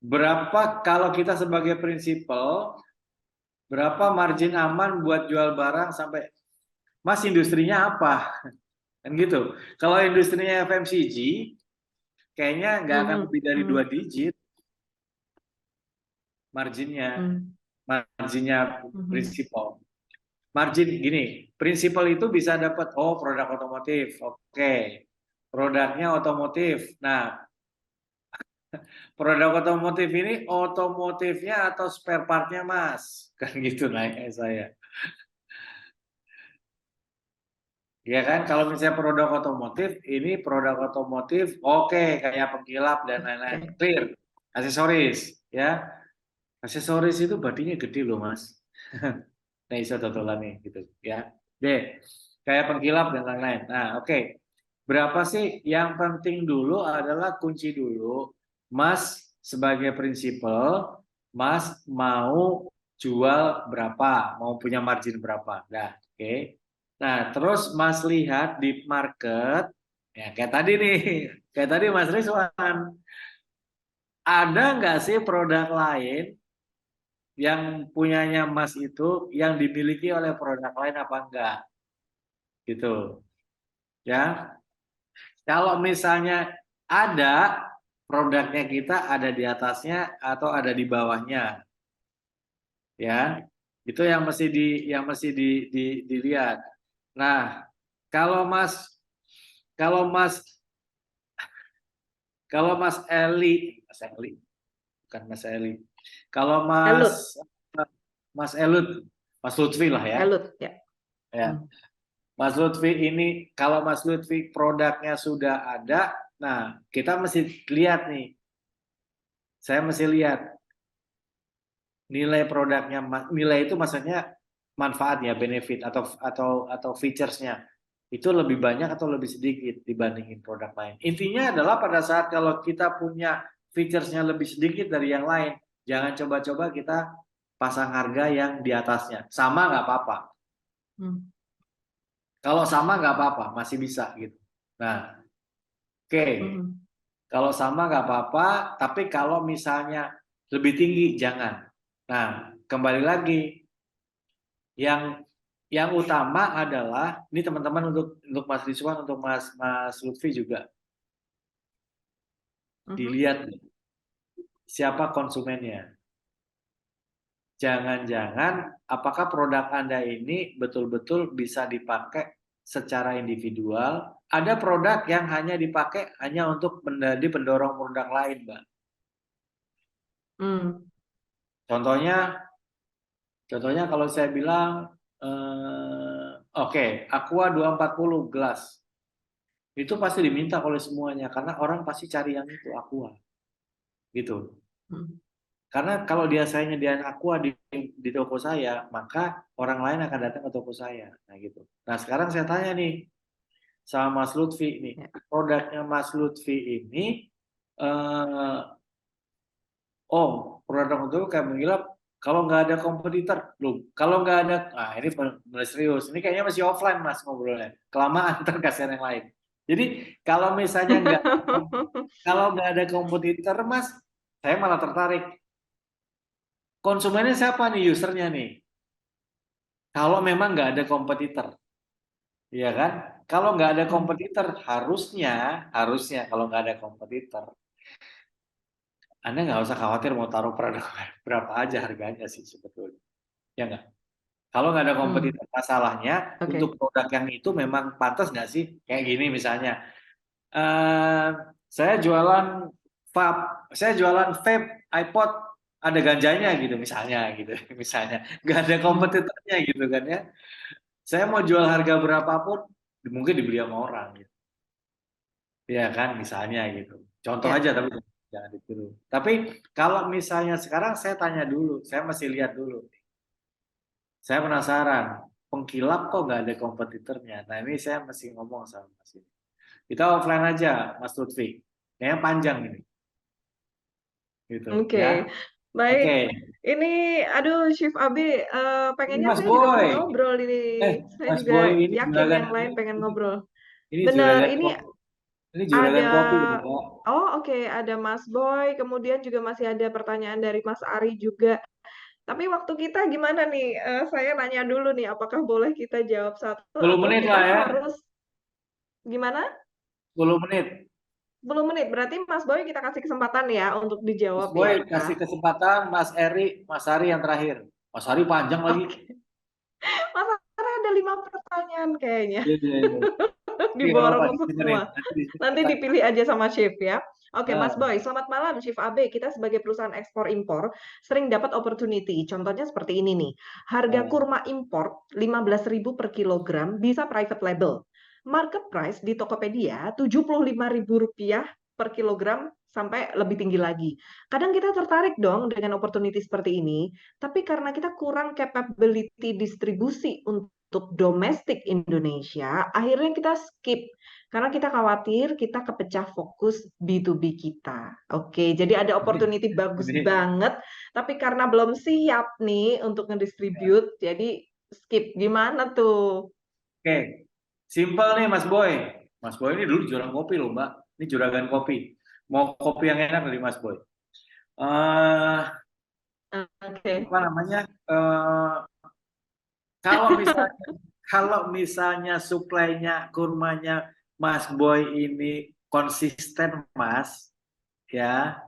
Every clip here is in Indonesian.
berapa kalau kita sebagai prinsipal, berapa margin aman buat jual barang sampai, Mas industrinya apa? Kan gitu. Kalau industrinya FMCG, kayaknya nggak akan Mhm, lebih dari 2 mhm, digit marginnya. mhm, Marginnya mhm. prinsipal. Margin gini, prinsipal itu bisa dapat, oh produk otomotif, oke. Produknya otomotif. Nah, produk otomotif ini otomotifnya atau spare partnya Mas? Kan gitu nanya saya. Ya kan, kalau misalnya produk otomotif, ini produk otomotif, oke, kayak pengkilap dan lain-lain. Oke. Clear. Aksesoris, ya. Aksesoris itu badinya gede loh Mas. Nah, iso totolan nih, gitu ya. D, kayak pengkilap dan lain-lain. Nah, oke. Berapa sih yang penting dulu adalah kunci dulu. Mas sebagai prinsipal, Mas mau jual berapa, mau punya margin berapa. Nah, oke. Nah, terus Mas lihat di market, ya kayak tadi nih, kayak tadi Mas Rizwan, ada nggak sih produk lain yang punyanya Mas itu yang dimiliki oleh produk lain apa enggak? Gitu. Ya. Kalau misalnya ada, produknya kita ada di atasnya atau ada di bawahnya, ya. Itu yang mesti dilihat. Nah, kalau Mas kalau Mas kalau Mas Eli, bukan Mas Eli. Kalau Elut, Mas Elut, Mas Lutfi lah ya. elut ya. Ya. Hmm. Mas Lutfi ini, kalau Mas Lutfi produknya sudah ada, nah kita mesti lihat nih, saya mesti lihat nilai produknya, nilai itu maksudnya manfaatnya, benefit atau featuresnya itu lebih banyak atau lebih sedikit dibandingin produk lain. Intinya adalah pada saat kalau kita punya featuresnya lebih sedikit dari yang lain, jangan coba-coba kita pasang harga yang di atasnya. Sama nggak apa-apa. Hmm. Kalau sama nggak apa-apa, masih bisa gitu. Nah, oke. Mhm. Kalau sama nggak apa-apa, tapi kalau misalnya lebih tinggi jangan. Nah, kembali lagi yang utama adalah ini teman-teman untuk Mas Rizwan, untuk Mas Lutfi juga Mhm. dilihat nih, siapa konsumennya. Jangan-jangan apakah produk Anda ini betul-betul bisa dipakai secara individual. Ada produk yang hanya dipakai hanya untuk menjadi pendorong produk lain, Mbak. Hmm. Contohnya Contohnya kalau saya bilang, oke, Aqua 240 gelas. Itu pasti diminta oleh semuanya, karena orang pasti cari yang itu, Aqua. Gitu. Hmm. Karena kalau dia saya nyediain Aqua di toko saya, maka orang lain akan datang ke toko saya. Nah gitu. Nah sekarang saya tanya nih, sama Mas Lutfi nih. Ya. Produknya Mas Lutfi ini, eh, oh, produk itu kayak mengilap kalau nggak ada kompetitor, belum. Kalau nggak ada, nah ini benar serius. Ini kayaknya masih offline Mas ngobrolnya. Kelamaan ntar kasihan yang lain. Jadi kalau misalnya kalau nggak ada kompetitor Mas, saya malah tertarik. Konsumennya siapa nih, usernya nih? Kalau memang nggak ada kompetitor, ya kan? Kalau nggak ada Hmm. kompetitor, harusnya harusnya kalau nggak ada kompetitor, Anda nggak usah khawatir mau taruh produk berapa aja harganya sih sebetulnya. Ya nggak? Kalau nggak ada Hmm. kompetitor, masalahnya untuk Oke. produk yang itu memang pantas nggak sih? Kayak gini misalnya, eh saya jualan vape, iPod, ada ganjanya gitu misalnya gitu, misalnya nggak ada Hmm. kompetitornya gitu kan ya. Saya mau jual harga berapapun, mungkin dibeli sama orang gitu, ya kan misalnya gitu. Contoh Ya. aja tapi jangan ditiru. Tapi kalau misalnya sekarang saya tanya dulu, saya masih lihat dulu. Saya penasaran, pengkilap kok nggak ada kompetitornya. Nah ini saya masih ngomong sama Mas ini. Kita offline aja, Mas Lutfi. Kayaknya panjang ini, gitu Oke. ya. Baik. Oke, Ini, aduh, Chef Abi, ini pengennya Mas saya juga mau Boy. ngobrol ini. Saya Mas juga Boy ini yakin juragan, yang lain pengen ngobrol. ini Bener, juragan ini kopi. Ini juragan kopi loh, Ada, Mbak. oh oke, ada Mas Boy, kemudian juga masih ada pertanyaan dari Mas Ari juga. Tapi waktu kita gimana nih? Saya nanya dulu nih, apakah boleh kita jawab satu 10 atau menit kita lah ya. harus gimana? 10 menit. 10 menit. Berarti Mas Boy kita kasih kesempatan ya untuk Mas dijawab Boy ya. kasih kesempatan Mas Ari yang terakhir. Mas Ari panjang lagi. Oke. Mas Ari ada 5 pertanyaan kayaknya. Iya, iya, iya. Iya, nggak apa-apa, Diborong dengerin. semua. Nanti di sini Nanti kita. dipilih aja sama Chef ya. Oke, Mas Nah, Boy, selamat malam Chef AB. Kita sebagai perusahaan ekspor impor sering dapat opportunity. Contohnya seperti ini nih. Harga nah, kurma impor 15.000 per kilogram bisa private label. Market price di Tokopedia Rp75.000 per kilogram sampai lebih tinggi lagi. Kadang kita tertarik dong dengan opportunity seperti ini, tapi karena kita kurang capability distribusi untuk domestik Indonesia, akhirnya kita skip karena kita khawatir kita kepecah fokus B2B kita. Oke, jadi ada opportunity bagus ini banget, tapi karena belum siap nih untuk ngedistribute, jadi skip. Gimana tuh? oke. Simple nih Mas Boy. Mas Boy ini dulu jualan kopi loh, Mbak. Ini juragan kopi. Mau kopi yang enak dari Mas Boy. Eh, Oke. apa namanya? Eh, kalau misalnya suplainya kurmanya Mas Boy ini konsisten, Mas, ya.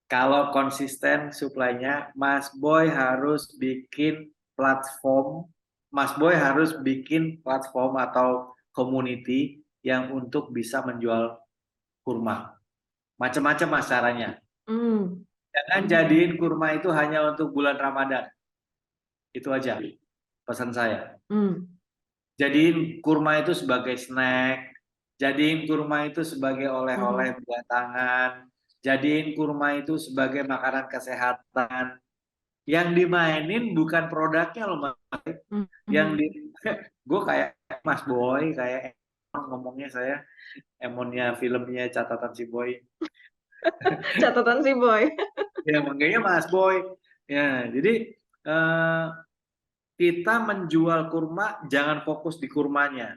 Kalau konsisten suplainya, Mas Boy harus bikin platform. Mas Boy harus bikin platform atau community yang untuk bisa menjual kurma. Macam-macam mas caranya. Hmm. Jangan jadiin kurma itu hanya untuk bulan Ramadan. Itu aja pesan saya. Hmm. Jadiin kurma itu sebagai snack. Jadiin kurma itu sebagai oleh-oleh Hmm. buatangan. Jadiin kurma itu sebagai makanan kesehatan. Yang dimainin bukan produknya loh, Mas. Hmm. Yang Hmm. di gue kayak Mas Boy, kayak ngomongnya saya emonnya filmnya catatan si Boy. Catatan si Boy. Ya manggilnya Mas Boy. Ya, jadi eh, kita menjual kurma jangan fokus di kurmanya.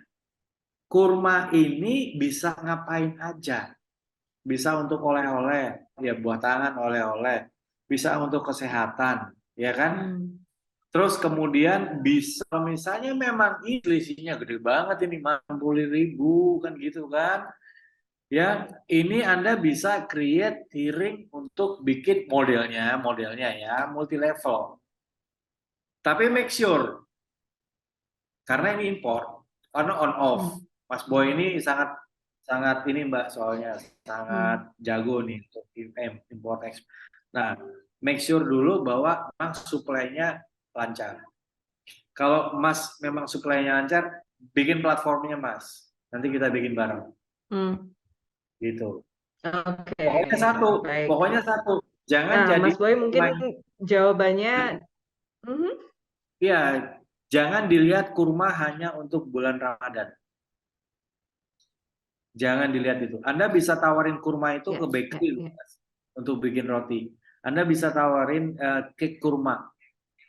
Kurma ini bisa ngapain aja. Bisa untuk oleh-oleh, ya buat tangan oleh-oleh. Bisa untuk kesehatan, ya kan? Hmm. Terus kemudian bisa misalnya memang ini selisihnya gede banget ini 60.000 kan gitu kan. Ya, ini Anda bisa create tiring untuk bikin modelnya ya multi level. Tapi make sure karena ini import, karena on off. Hmm. Mas Boy ini sangat sangat ini Mbak soalnya Hmm. sangat jago nih untuk import ekspor. Nah, make sure dulu bahwa memang suplainya lancar. Kalau Mas memang suplainya lancar, bikin platformnya Mas. Nanti kita bikin bareng. Hmm. Gitu. Oke, Pokoknya satu, baik. pokoknya satu. Jangan Nah, jadi Mas Boy mungkin main. jawabannya, mhm, Ya, jangan dilihat kurma hanya untuk bulan Ramadan. Jangan dilihat itu. Anda bisa tawarin kurma itu ya, ke ya, bakery ya. Mas, untuk bikin roti. Anda bisa tawarin cake kurma.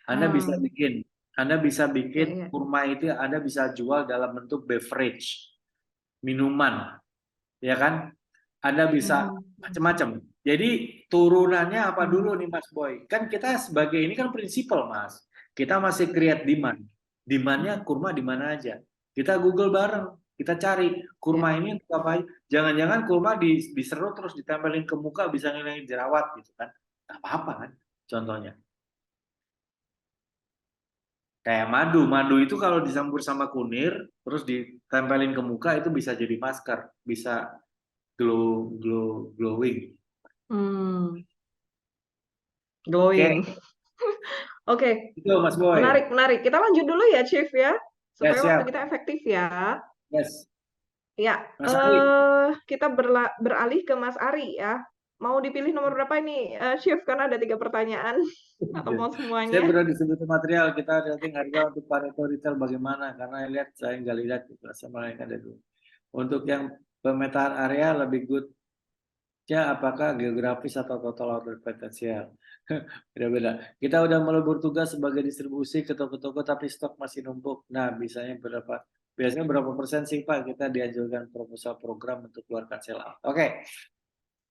Anda bisa Hmm, bikin. Anda bisa ya, bikin ya. kurma itu Anda bisa jual dalam bentuk beverage, minuman, ya kan? Anda bisa Mhm, macam-macam. Jadi turunannya apa dulu mhm. nih Mas Boy? Kan kita sebagai ini kan prinsipal Mas. Kita masih create demand. Demandnya kurma di mana aja. Kita Google bareng. Kita cari Ya. kurma ini untuk apa? Jangan-jangan kurma diserut terus ditempelin ke muka bisa ngilangin jerawat gitu kan? Gak apa-apa kan? Contohnya. Kayak madu. Madu itu kalau dicampur sama kunir terus ditempelin ke muka itu bisa jadi masker, bisa glowing. Hmm, Oke, glowing. Oke, itu Mas Boy. menarik, menarik. Kita lanjut dulu ya, Chief ya, Ya supaya waktu siap. kita efektif ya. Yes. Ya, Mas Ari. kita beralih ke Mas Ari ya. Mau dipilih nomor berapa ini, Chief? Karena ada 3 pertanyaan. Atau mau Saya semuanya? berada di distribusi material kita rating harga untuk Pareto retail bagaimana? Karena lihat saya nggak lihat itu sama yang ada dulu. Untuk yang pemetaan area lebih good ya apakah geografis atau total outlet potensial? Beda-beda. Kita udah melebur tugas sebagai distribusi ke toko-toko tapi stok masih numpuk. Nah, bisanya berapa? Biasanya berapa persen sih Pak kita dianjurkan proposal program untuk keluarkan sell out? Oke,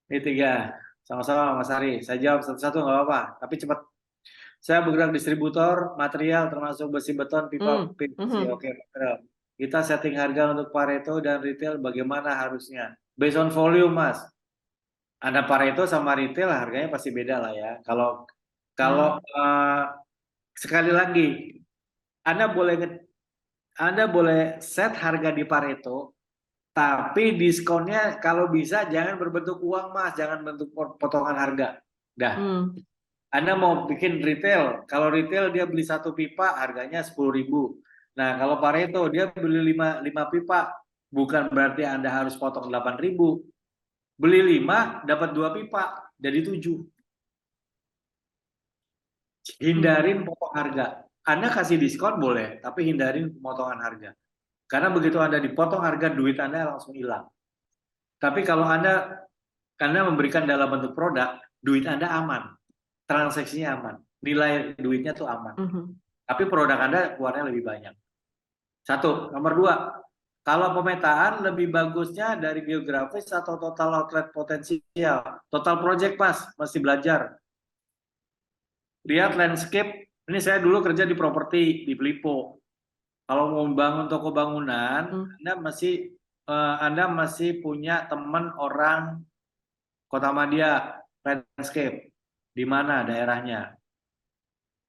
ini 3. Sama-sama Mas Ari. Saya jawab satu-satu nggak apa-apa, tapi cepat. Saya bergerak distributor material termasuk besi beton, pipa PVC. Oke, material. Kita setting harga untuk Pareto dan retail bagaimana harusnya? Based on volume, Mas. Ada Pareto sama retail harganya pasti beda lah ya. Kalau sekali lagi, Anda boleh set harga di Pareto, tapi diskonnya kalau bisa jangan berbentuk uang, Mas, jangan bentuk potongan harga. Dah. Anda mau bikin retail, kalau retail dia beli 1 pipa harganya 10.000. Nah, kalau Pareto dia beli 5 pipa, bukan berarti Anda harus potong 8.000. Beli 5 dapat 2 pipa, jadi 7. Hindarin potong harga. Anda kasih diskon boleh, tapi hindarin pemotongan harga. Karena begitu Anda dipotong harga, duit Anda langsung hilang. Tapi kalau Anda memberikan dalam bentuk produk, duit Anda aman. Transaksinya aman, nilai duitnya tuh aman. Tapi produk Anda keluarnya lebih banyak. 1. Nomor 2, kalau pemetaan lebih bagusnya dari geografis atau total outlet potensial. Total project, Mas, masih belajar. Lihat landscape, ini saya dulu kerja di properti, di Belipo. Kalau mau membangun toko bangunan, Anda masih punya teman orang Kota Madia, landscape. Di mana daerahnya?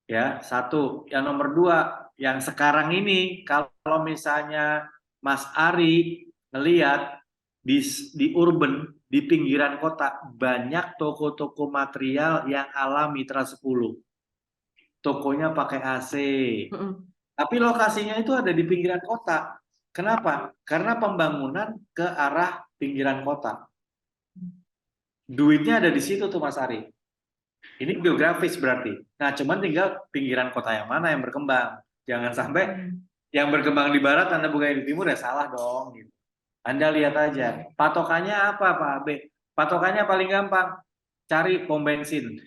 Ya, 1. Yang nomor 2, yang sekarang ini kalau misalnya Mas Ari ngelihat di urban, di pinggiran kota banyak toko-toko material yang ala Mitra 10. Tokonya pakai AC. Tapi lokasinya itu ada di pinggiran kota. Kenapa? Karena pembangunan ke arah pinggiran kota. Duitnya ada di situ tuh Mas Ari. Ini geografis berarti. Nah, cuman tinggal pinggiran kota yang mana yang berkembang. Jangan sampai yang berkembang di barat Anda buka di timur ya salah dong. Gitu. Anda lihat aja. Patokannya apa Pak B? Patokannya paling gampang. Cari pom bensin.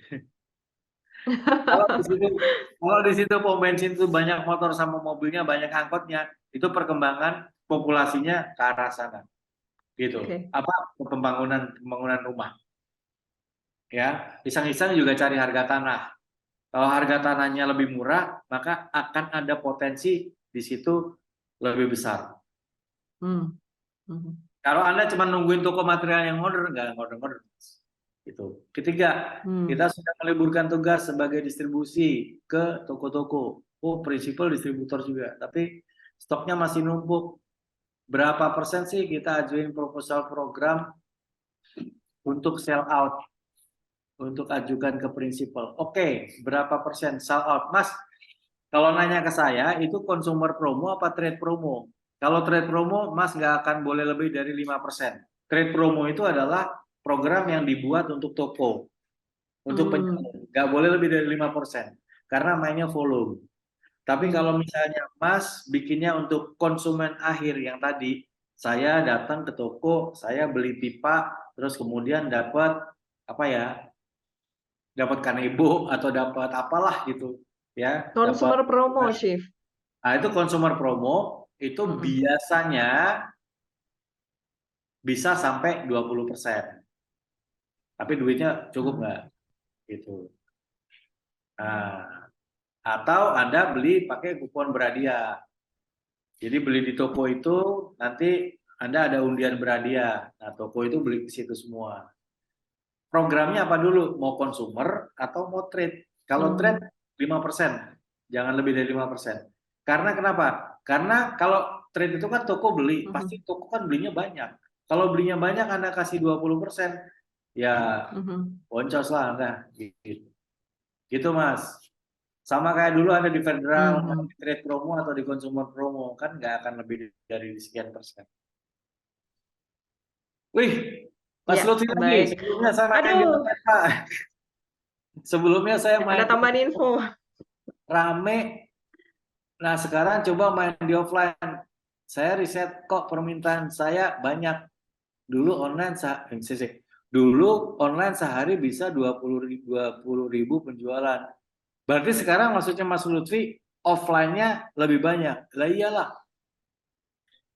Kalau di situ pom bensin itu banyak motor sama mobilnya, banyak angkotnya, itu perkembangan populasinya ke arah sana. Gitu. Apa pembangunan rumah. Ya, iseng-iseng juga cari harga tanah. Kalau harga tanahnya lebih murah, maka akan ada potensi di situ lebih besar. Kalau Anda cuma nungguin toko material yang modern, nggak modern. Itu. Ketiga, kita sudah meliburkan tugas sebagai distribusi ke toko-toko. Oh, prinsipal distributor juga, tapi stoknya masih numpuk. Berapa persen sih kita ajuin proposal program untuk sell out? Untuk ajukan ke prinsipal. Oke, berapa persen sell out? Mas, kalau nanya ke saya, itu consumer promo apa trade promo? Kalau trade promo, Mas nggak akan boleh lebih dari 5%. Trade promo itu adalah program yang dibuat untuk toko. Untuk penjualan. Nggak boleh lebih dari 5%. Karena mainnya volume. Tapi kalau misalnya Mas bikinnya untuk konsumen akhir yang tadi, saya datang ke toko, saya beli pipa, terus kemudian dapat apa ya? Dapat kanebo atau dapat apalah gitu ya, consumer promo, Chief. Nah, itu consumer promo itu biasanya bisa sampai 20%. Tapi duitnya cukup nggak gitu. Nah, atau Anda beli pakai kupon berhadiah. Jadi beli di toko itu nanti Anda ada undian berhadiah. Nah, toko itu beli ke situ semua. Programnya apa dulu? Mau consumer atau mau trade? Kalau trade 5%, jangan lebih dari 5%. Karena kenapa? Karena kalau trade itu kan toko beli, pasti toko kan belinya banyak. Kalau belinya banyak Anda kasih 20%, ya boncos lah Anda. Gitu Mas. Sama kayak dulu Anda di Federal, mau di trade promo atau di consumer promo, kan nggak akan lebih dari sekian persen. Wih, Mas Lutfi lagi. Sebelumnya saya main di online, Pak. Sebelumnya saya main ada tambahan info. Rame. Nah, sekarang coba main di offline. Saya riset kok permintaan saya banyak. Dulu online sehari bisa 20.000 penjualan. Berarti sekarang maksudnya Mas Lutfi offline-nya lebih banyak. Lah iyalah.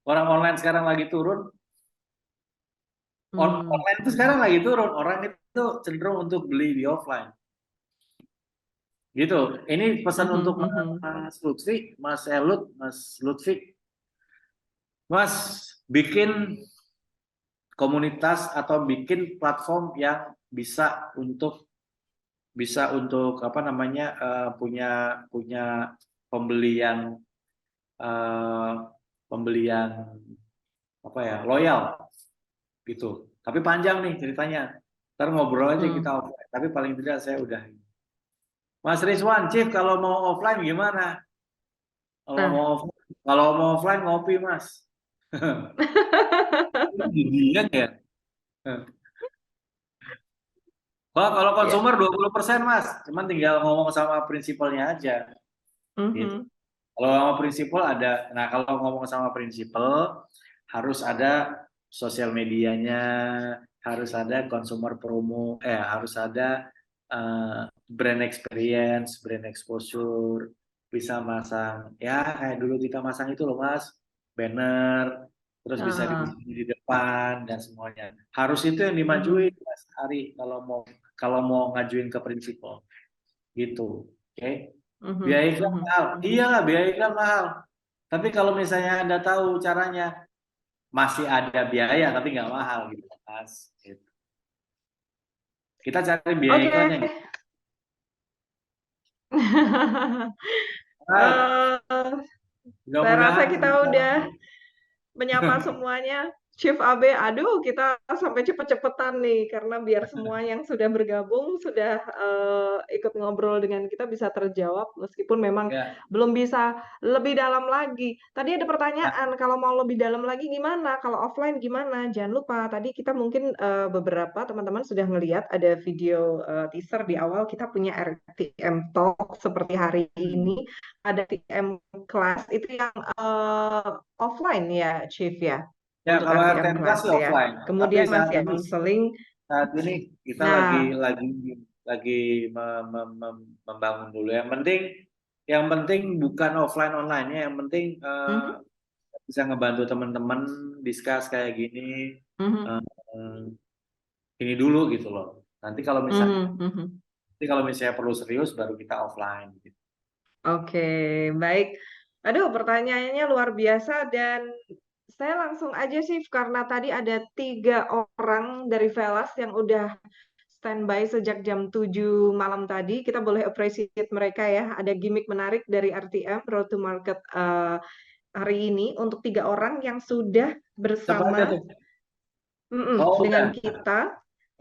Orang online sekarang lagi turun. Online itu sekarang lagi turun. Orang itu cenderung untuk beli di offline. Gitu. Ini pesan untuk Mas Lutfi, Mas Elut, Mas Lutfi. Mas, bikin komunitas atau bikin platform yang bisa untuk apa namanya punya pembelian pembelian apa ya loyal gitu. Tapi panjang nih ceritanya. Ntar ngobrol aja kita offline. Tapi paling tidak saya udah. Mas Rizwan, Chief kalau mau offline gimana? Nah, Kalau mau offline ngopi Mas. Didian ya. Wah, kalau ya. konsumer 20% Mas, cuman tinggal ngomong sama prinsipalnya aja. Gitu. Kalau sama prinsipal ada, nah kalau ngomong sama prinsipal harus ada sosial medianya, harus ada consumer promo, harus ada brand experience, brand exposure, bisa masang, ya kayak dulu kita masang itu loh Mas, banner, terus bisa di depan dan semuanya. Harus itu yang dimajuin Mas Ari kalau mau ngajuin ke prinsipal, gitu, oke? Biaya iklan mahal. Iyalah, biaya iklan mahal. Tapi kalau misalnya Anda tahu caranya, masih ada biaya tapi nggak mahal gitu, Mas. Gitu. Kita cari biaya Oke. iklannya gitu. Nah, Saya rasa mudah-mudahan kita udah menyapa semuanya. Chief AB, aduh kita sampai cepet-cepetan nih karena biar semua yang sudah bergabung sudah ikut ngobrol dengan kita bisa terjawab meskipun memang ya, belum bisa lebih dalam lagi. Tadi ada ya, pertanyaan kalau mau lebih dalam lagi gimana? Kalau offline gimana? Jangan lupa tadi kita mungkin beberapa teman-teman sudah ngelihat ada video teaser di awal kita punya RTM Talk seperti hari ini ada RTM Class itu yang offline ya, Chief ya, ya untuk kalau RTM RTM Plus Class sih ya. offline. Tapi Kemudian masih counseling. saat ini kita Nah, lagi membangun dulu. Yang penting bukan offline online ya. Yang penting mhm, bisa ngebantu teman-teman discuss kayak gini. mhm, eh, ini dulu gitu loh. mhm, mhm. Nanti kalau misalnya perlu serius baru kita offline. Gitu. Oke, baik. Aduh, pertanyaannya luar biasa dan saya langsung aja sih karena tadi ada 3 orang dari Velas yang udah standby sejak jam 7 malam tadi. Kita boleh appreciate mereka ya. Ada gimmick menarik dari RTM Road to Market hari ini untuk 3 orang yang sudah Siapa aja bersama tuh? Oh dengan udah. kita.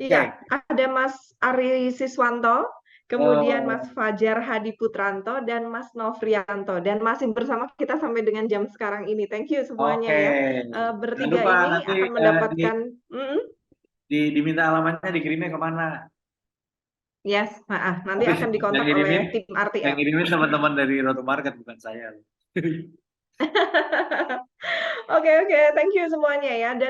Iya, Oke. ada Mas Ari Siswanto, kemudian Mas Oh, Fajar Hadi Putranto, dan Mas Novrianto. Dan masih bersama kita sampai dengan jam sekarang ini. Thank you semuanya oke. ya. Jangan Bertiga lupa ini nanti akan mendapatkan, diminta alamatnya dikirimnya kemana? yes, nanti akan Yang dikontak oleh ngirimin tim yang RTM. ngirimin teman-teman dari Roto Market bukan saya. Oke, oke, thank you semuanya ya. Dan